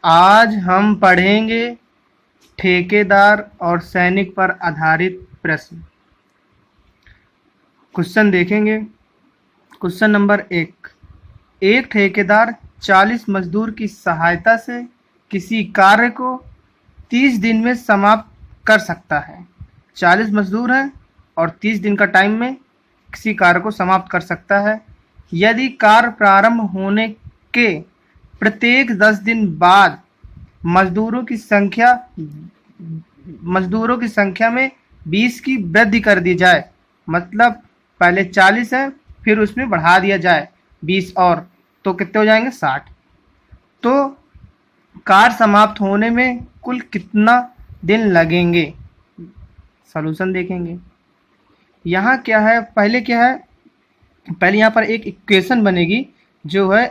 आज हम पढ़ेंगे ठेकेदार और सैनिक पर आधारित प्रश्न। क्वेश्चन देखेंगे। Question number 1। एक ठेकेदार 40 मजदूर की सहायता से किसी कार्य को 30 दिन में समाप्त कर सकता है। 40 मजदूर हैं और 30 दिन का टाइम में किसी कार्य को समाप्त कर सकता है। यदि कार्य प्रारंभ होने के प्रत्येक 10 दिन बाद मजदूरों की संख्या में 20 की वृद्धि कर दी जाए, मतलब पहले 40 है फिर उसमें बढ़ा दिया जाए 20 और, तो कितने हो जाएंगे 60। तो कार्य समाप्त होने में कुल कितना दिन लगेंगे। सॉल्यूशन देखेंगे। यहाँ क्या है, पहले क्या है, पहले यहाँ पर एक इक्वेशन बनेगी जो है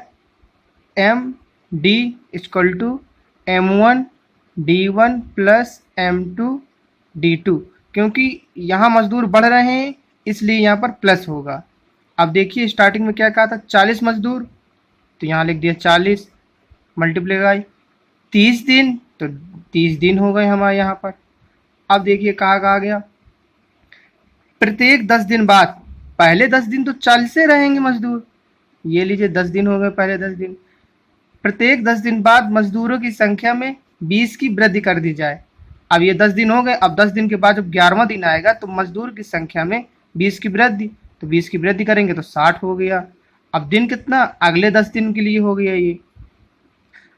M D equal to M1 D1 plus M2 D2, क्योंकि यहाँ मजदूर बढ़ रहे हैं इसलिए यहाँ पर प्लस होगा। अब देखिए स्टार्टिंग में क्या कहा था, 40 मजदूर, तो यहाँ लिख दिया 40 मल्टीप्लाई 30 दिन, तो 30 दिन हो गए हमारे यहाँ पर। अब देखिए कहा गया प्रत्येक 10 दिन बाद, पहले 10 दिन तो 40 से रहेंगे मजदूर, ये लीजिए 10 दिन हो गए पहले 10 दिन। प्रत्येक 10 दिन बाद मजदूरों की संख्या में 20 की वृद्धि कर दी जाए। अब ये 10 दिन हो गए, अब 10 दिन के बाद जब 11वां दिन आएगा तो मजदूर की संख्या में 20 की वृद्धि, तो 20 की वृद्धि करेंगे तो 60 हो गया। अब दिन कितना, अगले 10 दिन के लिए हो गया ये।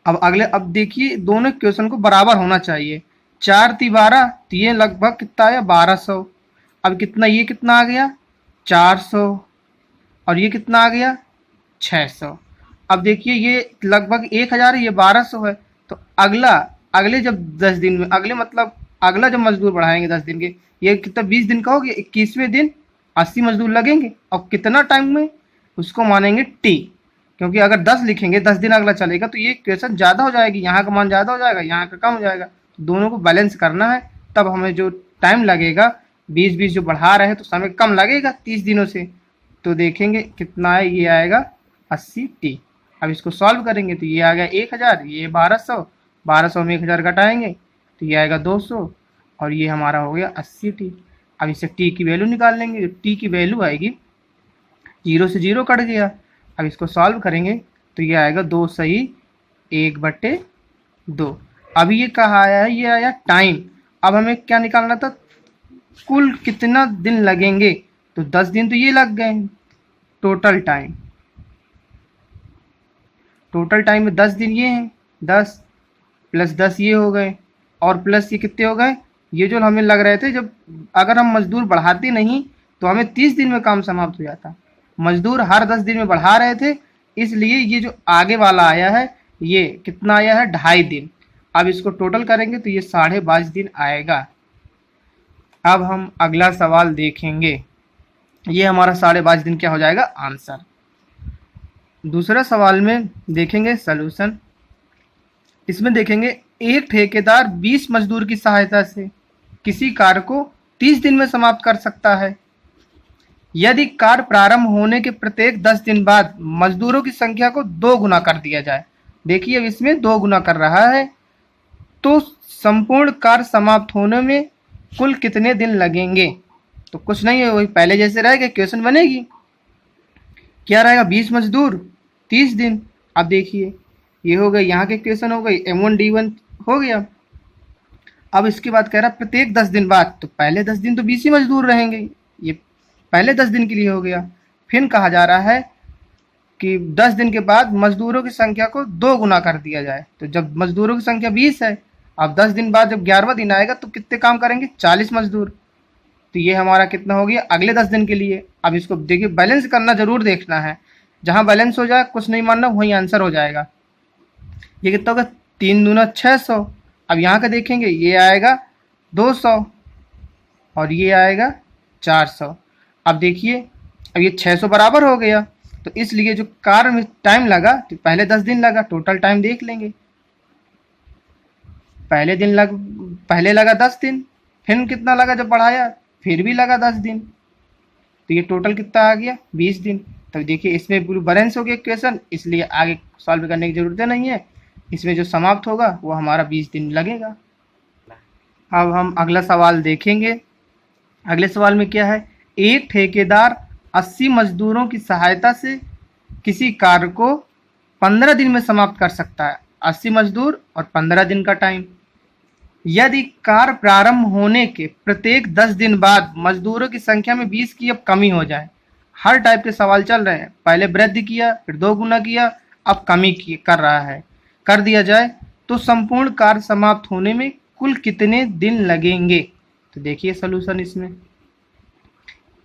अब देखिए दोनों इक्वेशन को बराबर होना चाहिए। 4 × 12, तो ये लगभग कितना आया 1200। अब कितना, ये कितना आ गया 400 और ये कितना आ गया 600। अब देखिए ये लगभग 1000 है, ये 1200 है। तो अगले जब 10 दिन में, अगले मतलब अगला जब मजदूर बढ़ाएंगे 10 दिन के, ये कितना 20 दिन का हो गया, 21वें दिन 80 मजदूर लगेंगे। और कितना टाइम में, उसको मानेंगे टी, क्योंकि अगर 10 लिखेंगे 10 दिन अगला चलेगा तो ये क्वेश्चन ज़्यादा हो जाएगी, यहाँ का मान ज़्यादा हो जाएगा यहाँ का कम हो जाएगा। तो दोनों को बैलेंस करना है, तब हमें जो टाइम लगेगा 20 जो बढ़ा रहे हैं तो समय कम लगेगा 30 दिनों से। तो देखेंगे कितना है, ये आएगा 80T। अब इसको सॉल्व करेंगे तो ये आ गया 1000, ये 1200, 1200 में 1000 घटाएंगे तो ये आएगा 200 और ये हमारा हो गया 80T। अब इससे टी की वैल्यू निकाल लेंगे, टी की वैल्यू आएगी 0 से 0 कट गया। अब इसको सॉल्व करेंगे तो ये आएगा 2 सही 1/2। अभी ये कहा आया है, ये आया टाइम। अब हमें क्या निकालना था, कुल कितना दिन लगेंगे, तो 10 दिन तो ये लग गए। टोटल टाइम में 10 दिन ये हैं, 10 + 10 ये हो गए और प्लस ये कितने हो गए, ये जो हमें लग रहे थे, जब अगर हम मजदूर बढ़ाते नहीं तो हमें 30 दिन में काम समाप्त हो जाता। मजदूर हर 10 दिन में बढ़ा रहे थे, इसलिए ये जो आगे वाला आया है ये कितना आया है 2.5 दिन। अब इसको टोटल करेंगे तो ये 22.5 दिन आएगा। अब हम अगला सवाल देखेंगे, ये हमारा 22.5 दिन क्या हो जाएगा आंसर। दूसरा सवाल में देखेंगे सलूशन। इसमें देखेंगे एक ठेकेदार 20 मजदूर की सहायता से किसी कार्य को 30 दिन में समाप्त कर सकता है। यदि कार्य प्रारंभ होने के प्रत्येक 10 दिन बाद मजदूरों की संख्या को 2 गुना कर दिया जाए। देखिए अब इसमें 2 गुना कर रहा है, तो संपूर्ण कार्य समाप्त होने में कुल कितने दिन लगेंगे। तो कुछ नहीं है, वही पहले जैसे रहेगा, क्वेश्चन बनेगी क्या रहेगा, 20 मजदूर 30 दिन। अब देखिए ये हो गई, यहाँ के क्वेश्चन हो गई, M1 D1 हो गया। अब इसके बाद कह रहा प्रत्येक 10 दिन बाद, तो पहले 10 दिन तो 20 ही मजदूर रहेंगे, ये पहले 10 दिन के लिए हो गया। फिर कहा जा रहा है कि 10 दिन के बाद मजदूरों की संख्या को 2 गुना कर दिया जाए। तो जब मजदूरों की संख्या 20 है, अब 10 दिन बाद जब 11वां दिन आएगा तो कितने काम करेंगे 40 मजदूर। तो ये हमारा कितना हो गया अगले 10 दिन के लिए। अब इसको देखिए बैलेंस करना जरूर देखना है, जहाँ बैलेंस हो जाए कुछ नहीं मानना, वहीं आंसर हो जाएगा। ये कितना होगा 3 दूना 600। अब यहाँ का देखेंगे ये आएगा 200 और ये आएगा 400। अब देखिए अब ये 600 बराबर हो गया, तो इसलिए जो कार्य में टाइम लगा, तो पहले 10 दिन लगा, टोटल टाइम देख लेंगे। पहले लगा 10 दिन, फिर कितना लगा जब बढ़ाया, फिर भी लगा 10 दिन, तो ये टोटल कितना आ गया 20 दिन। तो देखिए इसमें पूरी बैलेंस हो गया क्वेश्चन, इसलिए आगे सॉल्व करने की ज़रूरत नहीं है। इसमें जो समाप्त होगा वो हमारा 20 दिन लगेगा। अब हम अगला सवाल देखेंगे। अगले सवाल में क्या है, एक ठेकेदार 80 मजदूरों की सहायता से किसी कार्य को 15 दिन में समाप्त कर सकता है। 80 मजदूर और 15 दिन का टाइम। यदि कार्य प्रारंभ होने के प्रत्येक 10 दिन बाद मजदूरों की संख्या में 20 की अब कमी हो जाए। हर टाइप के सवाल चल रहे हैं, पहले वृद्धि किया, फिर 2 गुना किया, अब कमी कर रहा है, कर दिया जाए तो संपूर्ण कार्य समाप्त होने में कुल कितने दिन लगेंगे। तो देखिए सलूशन इसमें,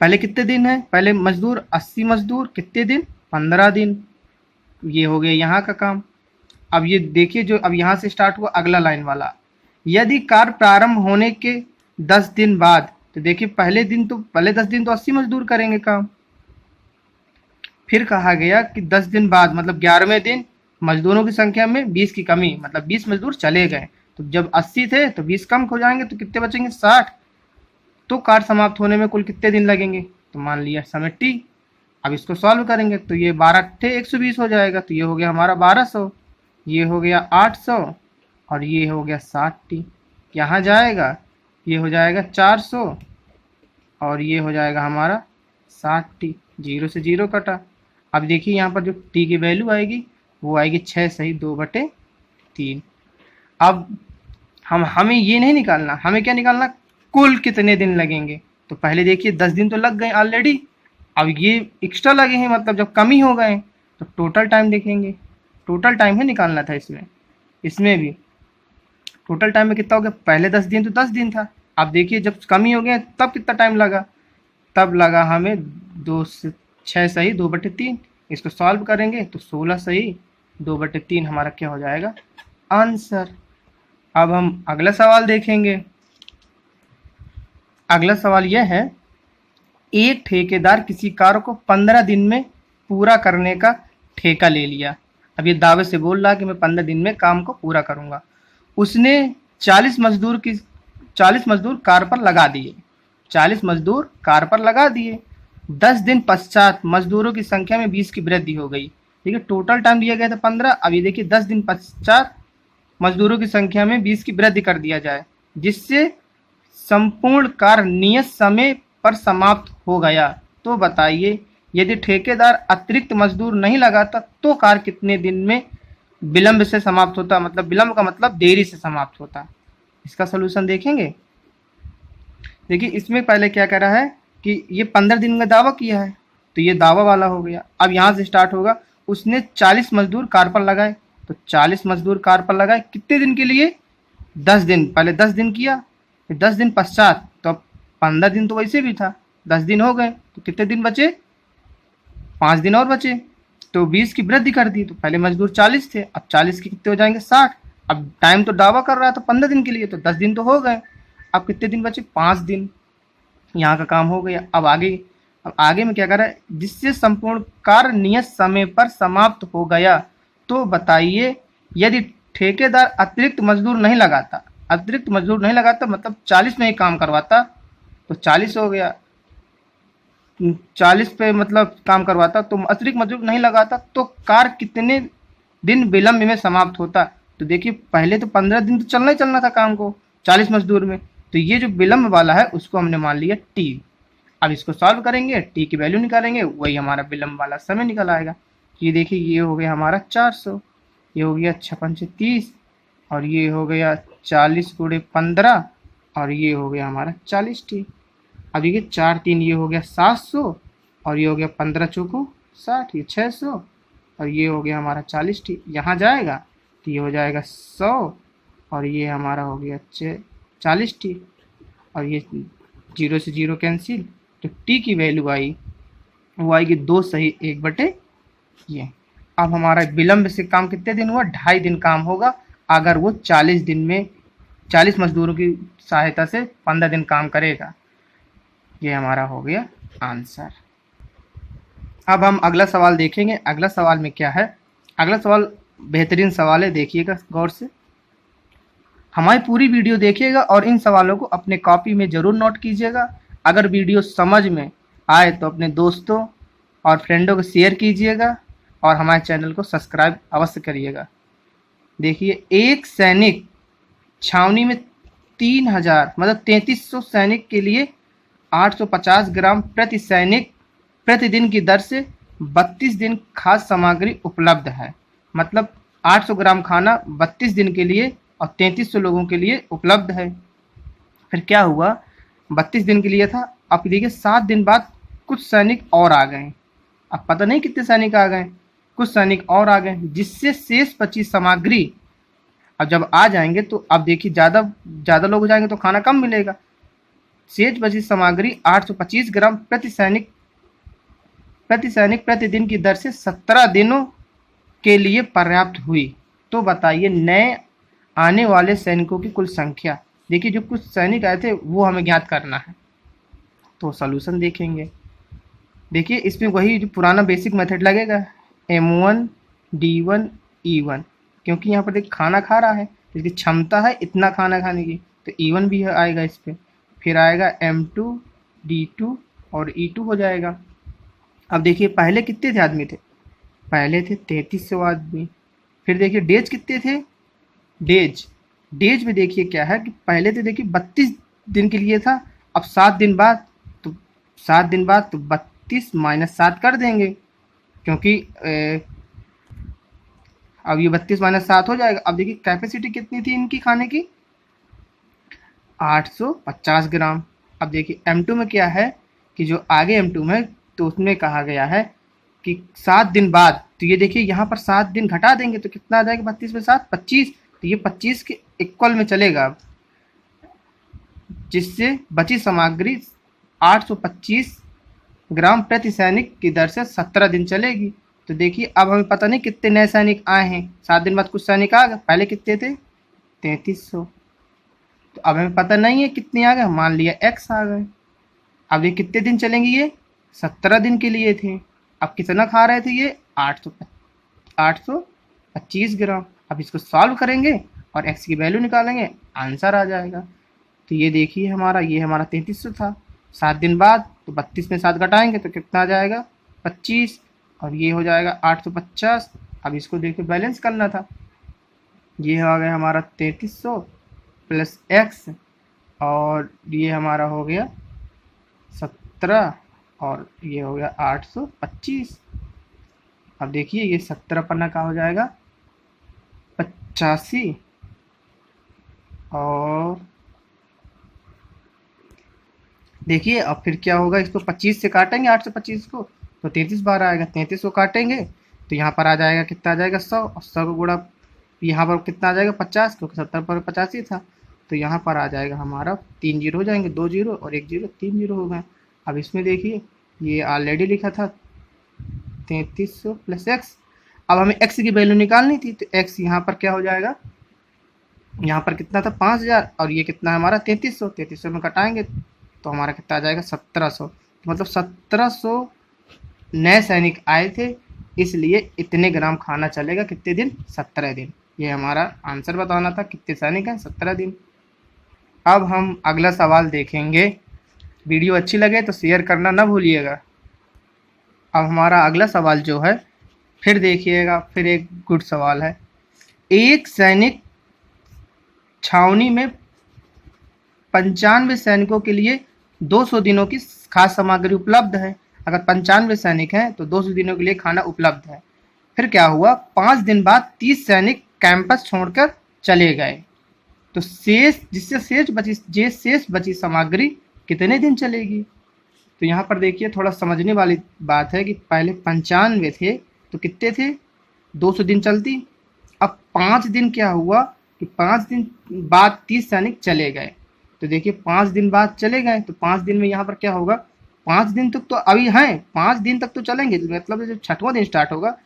पहले कितने दिन है, पहले मजदूर 80 मजदूर, कितने दिन, 15 दिन। ये हो गया यहाँ का काम। अब ये देखिए जो अब यहाँ से स्टार्ट हुआ अगला लाइन वाला, यदि कार्य प्रारंभ होने के 10 दिन बाद, तो देखिए पहले 10 दिन तो 80 मजदूर करेंगे काम। फिर कहा गया कि 10 दिन बाद मतलब 11वें दिन मजदूरों की संख्या में 20 की कमी, मतलब 20 मजदूर चले गए, तो जब 80 थे तो 20 कम हो जाएंगे, तो कितने बचेंगे, 60। तो कार्य समाप्त होने में कुल कितने दिन लगेंगे, तो मान लिया समय टी। अब इसको सॉल्व करेंगे तो ये 12 × 120 हो जाएगा, तो ये हो गया हमारा 1200, ये हो गया 800 और ये हो गया 60 टी। यहाँ जाएगा ये हो जाएगा 400 और ये हो जाएगा हमारा 60 टी। 0 से 0 कटा। अब देखिए यहाँ पर जो टी की वैल्यू आएगी वो आएगी 6 सही 2/3। अब हमें ये नहीं निकालना, हमें क्या निकालना, कुल कितने दिन लगेंगे। तो पहले देखिए 10 दिन तो लग गए ऑलरेडी, अब ये एक्स्ट्रा लगे हैं, मतलब जब कमी हो गए तो टोटल टाइम देखेंगे। टोटल टाइम है निकालना था इसमें भी टोटल टाइम में कितना हो गया, पहले 10 दिन तो 10 दिन था, अब देखिए जब कमी हो गया तब कितना टाइम लगा, तब लगा हमें 6 सही 2/3। इसको सॉल्व करेंगे तो 16 सही 2/3 हमारा क्या हो जाएगा, आंसर। अब हम अगला सवाल देखेंगे। अगला सवाल यह है, एक ठेकेदार किसी कार्य को 15 दिन में पूरा करने का ठेका ले लिया। अब ये दावे से बोल रहा कि मैं 15 दिन में काम को पूरा करूंगा। उसने 40 मजदूर कार्य पर लगा दिए। 40 मजदूर कार्य पर लगा दिए। 10 दिन पश्चात मजदूरों की संख्या में 20 की वृद्धि हो गई। ठीक है, टोटल टाइम दिया गया था 15। अब ये देखिए 10 दिन पश्चात मजदूरों की संख्या में 20 की वृद्धि कर दिया जाए, जिससे संपूर्ण कार्य नियत समय पर समाप्त हो गया। तो बताइए यदि ठेकेदार अतिरिक्त मजदूर नहीं लगाता तो कार्य कितने दिन में विलंब से समाप्त होता, मतलब विलंब का मतलब देरी से समाप्त होता। इसका सलूशन देखेंगे। देखिए इसमें पहले क्या कह रहा है कि ये 15 दिन का दावा किया है, तो ये दावा वाला हो गया। अब यहाँ से स्टार्ट होगा, उसने 40 मजदूर कार्य पर लगाए, तो 40 मजदूर कार्य पर लगाए कितने दिन के लिए, 10 दिन। पहले 10 दिन किया, फिर 10 दिन पश्चात, तो अब 15 दिन तो वैसे भी था, 10 दिन हो गए, तो कितने दिन बचे, 5 दिन और बचे, तो 20 की वृद्धि कर दी। तो पहले मजदूर 40 थे, अब 40 के कितने हो जाएंगे, 60। अब टाइम तो दावा कर रहा था 15 दिन के लिए, तो 10 दिन तो हो गए, अब कितने दिन बचे, 5 दिन। यहाँ का काम हो गया। अब आगे में क्या कर रहा है, जिससे संपूर्ण कार्य नियत समय पर समाप्त हो गया। तो बताइए यदि ठेकेदार अतिरिक्त मजदूर नहीं लगाता, मतलब 40 में ही काम करवाता, तो 40 हो गया, 40 पे मतलब काम करवाता, तो अतिरिक्त मजदूर नहीं लगाता तो कार्य कितने दिन विलंब में समाप्त होता। तो देखिए पहले तो 15 दिन तो चलना ही चलना था काम को 40 मजदूर में, तो ये जो विलंब वाला है उसको हमने मान लिया टी। अब इसको सॉल्व करेंगे, टी की वैल्यू निकालेंगे, वही हमारा विलंब वाला समय निकल आएगा। ये देखिए ये हो गया हमारा 400, ये हो गया 56 × 30 और ये हो गया 40 × 15 और ये हो गया हमारा 40 टी। अब देखिए 4 3 ये हो गया 700 और ये हो गया 15 चौको 60, ये 600 और ये हो गया हमारा 40 टी। यहाँ जाएगा तो ये हो जाएगा 100 और ये हमारा हो गया 40 टी और ये 0 से 0 कैंसिल, तो टी की वैल्यू आई वो आएगी 2 सही 1/। ये अब हमारा विलंब से काम कितने दिन हुआ, 2.5 दिन काम होगा अगर वो 40 मजदूरों की सहायता से 15 दिन काम करेगा। ये हमारा हो गया आंसर। अब हम अगला सवाल देखेंगे। अगला सवाल में क्या है, अगला सवाल बेहतरीन सवाल है, देखिएगा गौर से। हमारी पूरी वीडियो देखिएगा और इन सवालों को अपने कॉपी में ज़रूर नोट कीजिएगा। अगर वीडियो समझ में आए तो अपने दोस्तों और फ्रेंडों को शेयर कीजिएगा और हमारे चैनल को सब्सक्राइब अवश्य करिएगा। देखिए एक सैनिक छावनी में 3000 मतलब 3300 सैनिक के लिए 850 ग्राम प्रति सैनिक प्रतिदिन की दर से 32 दिन खाद्य सामग्री उपलब्ध है। मतलब 800 ग्राम खाना 32 दिन के लिए और 3300 लोगों के लिए उपलब्ध है। फिर क्या हुआ, 32 दिन के लिए था, अब देखिए 7 दिन बाद कुछ सैनिक और आ गए। अब पता नहीं कितने सैनिक आ गए, कुछ सैनिक और आ गए, जिससे शेष बची सामग्री अब जब आ जाएंगे तो अब देखिए ज़्यादा लोग हो जाएंगे तो खाना कम मिलेगा। शेष बची सामग्री 825 ग्राम प्रति सैनिक प्रतिदिन की दर से 17 दिनों के लिए पर्याप्त हुई। तो बताइए नए आने वाले सैनिकों की कुल संख्या। देखिए जो कुछ सैनिक आए थे वो हमें ज्ञात करना है, तो सॉल्यूशन देखेंगे। देखिए इसमें वही जो पुराना बेसिक मेथड लगेगा, M1 D1 E1, क्योंकि यहाँ पर देखिए खाना खा रहा है, इसकी क्षमता है इतना खाना खाने की, तो E1 भी आएगा इस पर। फिर आएगा M2 D2 और E2 हो जाएगा। अब देखिए पहले कितने थे आदमी थे, पहले थे 3300 आदमी। फिर देखिए डेज कितने थे, डेज में देखिए क्या है कि पहले तो देखिए 32 दिन के लिए था, अब 7 दिन बाद तो 32 माइनस 7 कर देंगे, क्योंकि अब ये 32 माइनस 7 हो जाएगा। अब देखिए कैपेसिटी कितनी थी इनकी खाने की, 850 ग्राम। अब देखिए M2 में क्या है कि जो आगे M2 में तो उसमें कहा गया है कि 7 दिन बाद, तो ये देखिए यहाँ पर 7 दिन घटा देंगे तो कितना आ जाएगा, 32 में 7 25, तो ये 25 के इक्वल में चलेगा, जिससे बची सामग्री 825 ग्राम प्रति सैनिक की दर से 17 दिन चलेगी। तो देखिए अब हमें पता नहीं कितने नए सैनिक आए हैं, 7 दिन बाद कुछ सैनिक आ गए, पहले कितने थे 3300, तो अब हमें पता नहीं है कितने आ गए, मान लिया X आ गए। अब ये कितने दिन चलेंगे, ये 17 दिन के लिए थे। अब कितना खा रहे थे ये 825 ग्राम। अब इसको सॉल्व करेंगे और X की वैल्यू निकालेंगे, आंसर आ जाएगा। तो ये देखिए ये हमारा 3300 था, 7 दिन बाद तो 32 में 7 घटाएंगे तो कितना आ जाएगा 25, और ये हो जाएगा 850। अब इसको देखिए बैलेंस करना था, ये आ गया हमारा 3300 प्लस X, और ये हमारा हो गया 17, और ये हो गया 825। अब देखिए ये 17 पन्ना का हो जाएगा 85, और देखिए अब फिर क्या होगा, इसको 25 से काटेंगे 825 को तो 33 बार आएगा, 33 को काटेंगे तो यहाँ पर आ जाएगा कितना आ जाएगा 100, और 100 को गुणा यहाँ पर कितना आ जाएगा 50, क्योंकि 70 पर 85 था, तो यहाँ पर आ जाएगा हमारा 3 जीरो हो जाएंगे, 2 जीरो और 1 जीरो, 3 जीरो हो गए। अब इसमें देखिए ये ऑलरेडी लिखा था 3300 प्लस एक्स, अब हमें x की वैल्यू निकालनी थी, तो x यहाँ पर क्या हो जाएगा, यहाँ पर कितना था 5000, और ये कितना है हमारा 3300 में कटाएंगे तो हमारा कितना आ जाएगा 1700। तो मतलब 1700 नए सैनिक आए थे, इसलिए इतने ग्राम खाना चलेगा कितने दिन, 17 दिन। ये हमारा आंसर बताना था, कितने सैनिक हैं 17 दिन। अब हम अगला सवाल देखेंगे, वीडियो अच्छी लगे तो शेयर करना ना भूलिएगा। अब हमारा अगला सवाल जो है फिर देखिएगा, फिर एक गुड सवाल है। एक सैनिक छावनी में 95 सैनिकों के लिए 200 दिनों की खाद्य सामग्री उपलब्ध है। अगर 95 सैनिक हैं तो 200 दिनों के लिए खाना उपलब्ध है। फिर क्या हुआ, 5 दिन बाद 30 सैनिक कैंपस छोड़कर चले गए, तो शेष बची सामग्री कितने दिन चलेगी। तो यहाँ पर देखिए थोड़ा समझने वाली बात है कि पहले 95 थे तो कितने थे 200 दिन चलती। अब 5 दिन क्या हुआ कि 5 दिन बाद 30 सैनिक चले गए, तो देखिए 5 दिन बाद चले गए तो 5 दिन में यहाँ पर क्या होगा, 5 दिन तक तो अभी हैं, 5 दिन तक तो चलेंगे, मतलब जब 6वां दिन स्टार्ट होगा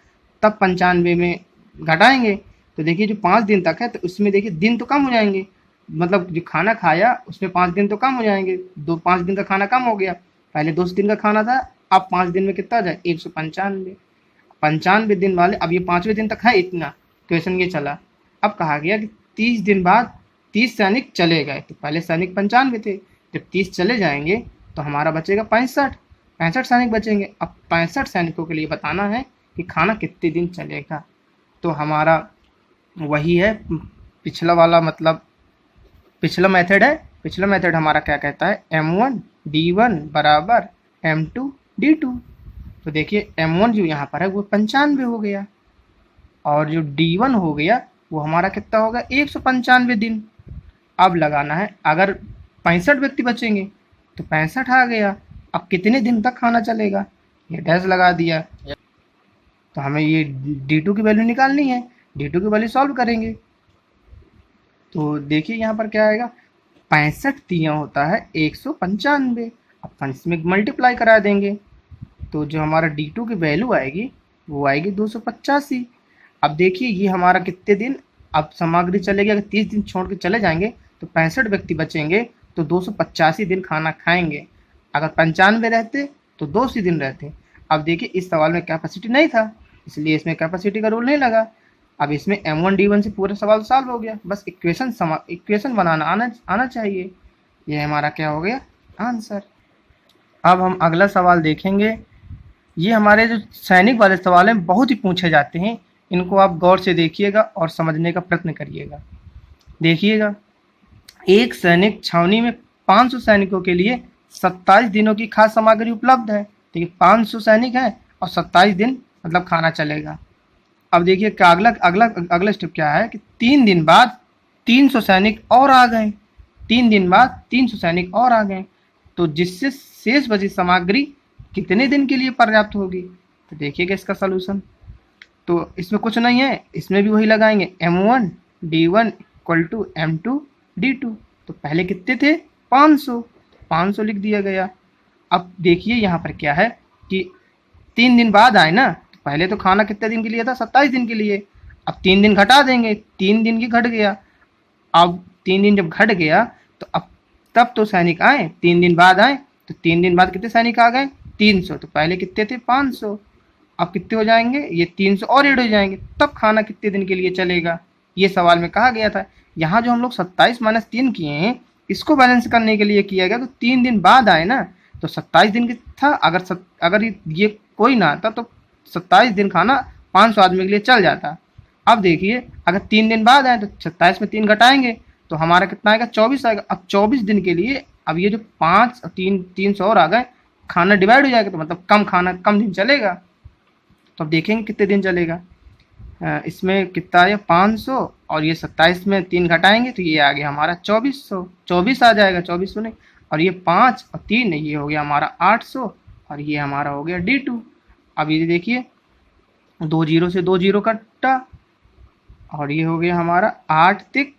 तब 95 में घटाएंगे। तो देखिए जो 5 दिन तक है तो उसमें देखिए दिन तो कम हो जाएंगे, मतलब जो खाना खाया उसमें 5 दिन तो कम हो जाएंगे, 5 दिन का खाना कम हो गया, पहले 200 दिन का खाना था, अब 5 दिन में कितना आ जाए 195 दिन वाले। अब ये 5वें दिन तक है इतना, क्वेश्चन ये चला। अब कहा गया कि 30 दिन बाद 30 सैनिक चले गए, तो पहले सैनिक 95 थे, जब 30 चले जाएंगे तो हमारा बचेगा 65 सैनिक बचेंगे। अब 65 सैनिकों के लिए बताना है कि खाना कितने दिन चलेगा। तो हमारा वही है पिछला वाला, मतलब पिछला मेथड है। पिछला मेथड हमारा क्या कहता है, m1 d1 बराबर m2 d2। तो देखिए m1 जो यहाँ पर है वो 95 हो गया, और जो d1 हो गया वो हमारा कितना होगा, 195 दिन। अब लगाना है, अगर 65 व्यक्ति बचेंगे तो 65 आ गया। अब कितने दिन तक खाना चलेगा, ये डैश लगा दिया। तो हमें ये d2 की वैल्यू निकालनी है, d2 की वैल्यू सॉल्व करेंगे। तो देखिए यहाँ पर क्या आएगा, 65 तिया होता है 195। अब इसमें मल्टीप्लाई करा देंगे, तो जो हमारा d2 की वैल्यू आएगी वो आएगी 285। अब देखिए ये हमारा कितने दिन अब सामग्री चलेगी, अगर 30 दिन छोड़ के चले जाएंगे तो 65 व्यक्ति बचेंगे, तो 285 दिन खाना खाएंगे। अगर 95 रहते तो 200 दिन रहते। अब देखिए इस सवाल में कैपेसिटी नहीं था, इसलिए इसमें कैपेसिटी का रूल नहीं लगा। अब इसमें m1d1 से पूरा सवाल सॉल्व हो गया, बस इक्वेशन बनाना आना चाहिए। ये हमारा क्या हो गया, आंसर। अब हम अगला सवाल देखेंगे। ये हमारे जो सैनिक वाले सवाल हैं बहुत ही पूछे जाते हैं, इनको आप गौर से देखिएगा और समझने का प्रयत्न करिएगा। देखिएगा, एक सैनिक छावनी में 500 सैनिकों के लिए 27 दिनों की खाद्य सामग्री उपलब्ध है। देखिए 500 सैनिक हैं और 27 दिन मतलब खाना चलेगा। अब देखिए क्या अगला स्टेप क्या है कि 3 दिन बाद 300 सैनिक और आ गए। 3 दिन बाद 300 सैनिक और आ गए, तो जिससे शेष बची सामग्री कितने दिन के लिए पर्याप्त होगी। तो देखिएगा इसका सलूशन, तो इसमें कुछ नहीं है, इसमें भी वही लगाएंगे, m1 d1 equal to m2 d2। तो पहले कितने थे, 500, 500 लिख दिया गया। अब देखिए यहाँ पर क्या है कि 3 दिन बाद आए ना, तो पहले तो खाना कितने दिन के लिए था, 27 दिन के लिए। अब 3 दिन घटा देंगे, 3 दिन की घट गया। अब 3 दिन जब घट गया तो अब तब तो सैनिक आए, 3 दिन बाद आए, तो 3 दिन बाद कितने सैनिक आ गए, 300। तो पहले कितने थे, 500। अब कितने हो जाएंगे, ये 300 और ऐड हो जाएंगे, तब खाना कितने दिन के लिए चलेगा, ये सवाल में कहा गया था। यहाँ जो हम लोग 27 - 3 किए हैं, इसको बैलेंस करने के लिए किया गया। तो 3 दिन बाद आए ना, तो 27 दिन की था। अगर ये कोई ना आता तो 27 दिन खाना 500 आदमी के लिए चल जाता। अब देखिए अगर 3 दिन बाद आए तो 27 में 3 घटाएंगे तो हमारा कितना आएगा, 24 आएगा। अब 24 दिन के लिए अब ये जो 5 और 300 और आ गए, खाना डिवाइड हो जाएगा, तो मतलब कम खाना कम दिन चलेगा। तो अब देखेंगे कितने दिन चलेगा। इसमें कितना है, 500, और ये 27 में 3 घटाएंगे तो ये आ गया हमारा 2400, 24 आ जाएगा, 2400 नहीं। और ये 5 और 3 ये हो गया हमारा 800, और ये हमारा हो गया d2। अब ये देखिए 2 जीरो से 2 जीरो कट्टा, और ये हो गया हमारा 8 तिक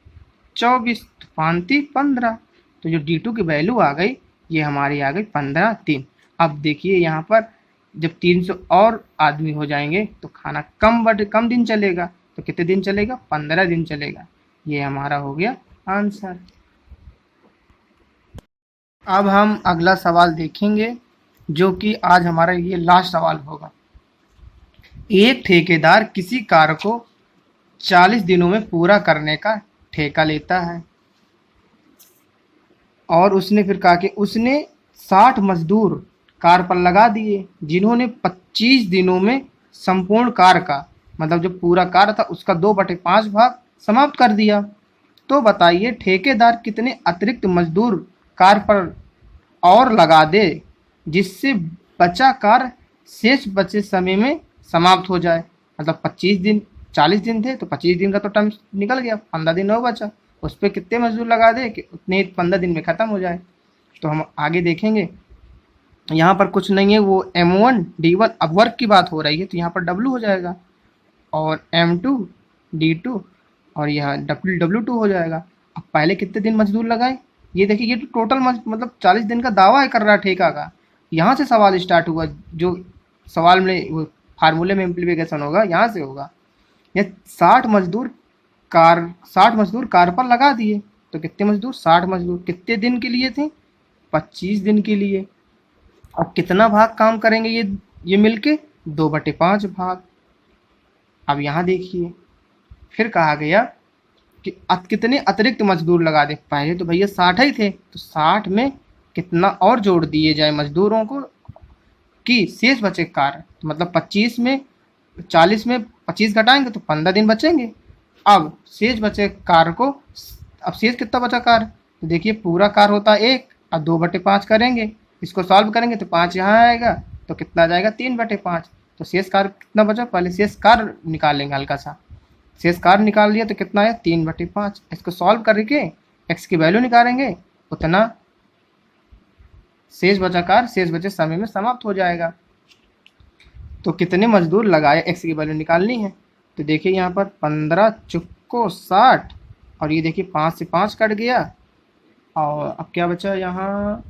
24, 5 तिक 15। तो जो d2 की वैल्यू आ गई ये हमारी आ गई 15 दिन। अब देखिए यहाँ पर जब 300 और आदमी हो जाएंगे तो खाना कम दिन चलेगा। तो कितने दिन चलेगा, 15 दिन चलेगा। ये हमारा हो गया आंसर। अब हम अगला सवाल देखेंगे, जो कि आज हमारा ये लास्ट सवाल होगा। एक ठेकेदार किसी कार्य को 40 दिनों में पूरा करने का ठेका लेता है, और उसने फिर कहा कि उसने 60 मजदूर कार्य पर लगा दिए, जिन्होंने 25 दिनों में संपूर्ण कार्य का, मतलब जो पूरा कार्य था उसका 2/5 भाग समाप्त कर दिया। तो बताइए ठेकेदार कितने अतिरिक्त मजदूर कार्य पर और लगा दे, जिससे बचा कार्य शेष बचे समय में समाप्त हो जाए। मतलब 25 दिन, 40 दिन थे तो 25 दिन का तो टाइम निकल गया, 15 दिन और बचा, उस पर कितने मजदूर लगा दे कि उतने 15 दिन में ख़त्म हो जाए। तो हम आगे देखेंगे, यहाँ पर कुछ नहीं है, वो m1 d1, अब वर्क की बात हो रही है तो यहाँ पर w हो जाएगा, और m2 d2, और यह w2 हो जाएगा। अब पहले कितने दिन मजदूर लगाए, ये देखिए, ये तो टोटल मतलब 40 दिन का दावा है कर रहा ठेका का। यहाँ से सवाल स्टार्ट हुआ, जो सवाल में वो फार्मूले में इम्प्लीकेशन होगा यहाँ से होगा। यह 60 मजदूर कार पर लगा दिए, तो कितने मजदूर, 60 मजदूर कितने दिन के लिए थे, 25 दिन के लिए। अब कितना भाग काम करेंगे ये मिलके, 2/5 भाग। अब यहाँ देखिए फिर कहा गया कि कितने अतिरिक्त मजदूर लगा दे। पहले तो भैया 60 ही थे, तो 60 में कितना और जोड़ दिए जाए मजदूरों को कि शेष बचे कार्य। तो मतलब 25 में 40 में 25 घटाएंगे तो 15 दिन बचेंगे। अब शेष बचे कार को, अब शेष कितना बचा कार, तो देखिए पूरा कार होता है 1 और 2/5 करेंगे, इसको सॉल्व करेंगे तो 5 यहाँ आएगा, तो कितना आ जाएगा 3/5। तो शेष कार कितना बचा, पहले शेष कार निकाल लेंगे हल्का सा, शेष कार निकाल लिया तो कितना है 3/5। इसको सॉल्व करके एक्स की वैल्यू निकालेंगे, उतना शेष बचा कार शेष बचे समय में समाप्त हो जाएगा। तो कितने मजदूर लगाए एक्स की वैल्यू निकालनी है, तो देखिए यहाँ पर 15 चुक्को 60, और ये देखिए 5 से 5 कट गया, और अब क्या बचा यहाँ,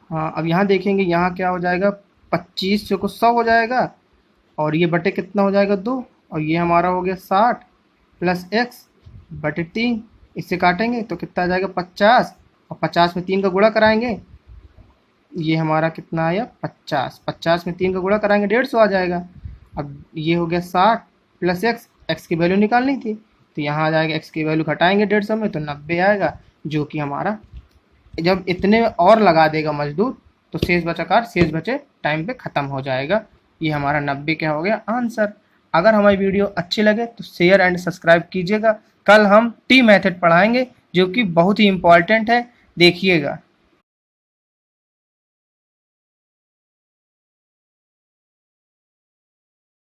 हाँ अब यहाँ देखेंगे यहाँ क्या हो जाएगा, 25 चुको 100 हो जाएगा, और ये बटे कितना हो जाएगा 2, और ये हमारा हो गया 60 प्लस एक्स बटे 3, इससे काटेंगे तो कितना आ जाएगा 50, और 50 में 3 का गुणा कराएंगे, ये हमारा कितना आया 50, 50 में 3 का गुणा कराएंगे 150 आ जाएगा। अब ये हो गया 60 प्लस एक्स, एक्स की वैल्यू निकालनी थी, तो यहाँ आ जाएगा एक्स की वैल्यू घटाएंगे 150 में तो 90 आएगा, जो कि हमारा जब इतने और लगा देगा मजदूर तो शेष बचा कार शेष बचे टाइम पे ख़त्म हो जाएगा। ये हमारा 90 क्या हो गया आंसर। अगर हमारी वीडियो अच्छी लगे तो शेयर एंड सब्सक्राइब कीजिएगा। कल हम टी मेथड पढ़ाएंगे जो कि बहुत ही इम्पॉर्टेंट है, देखिएगा।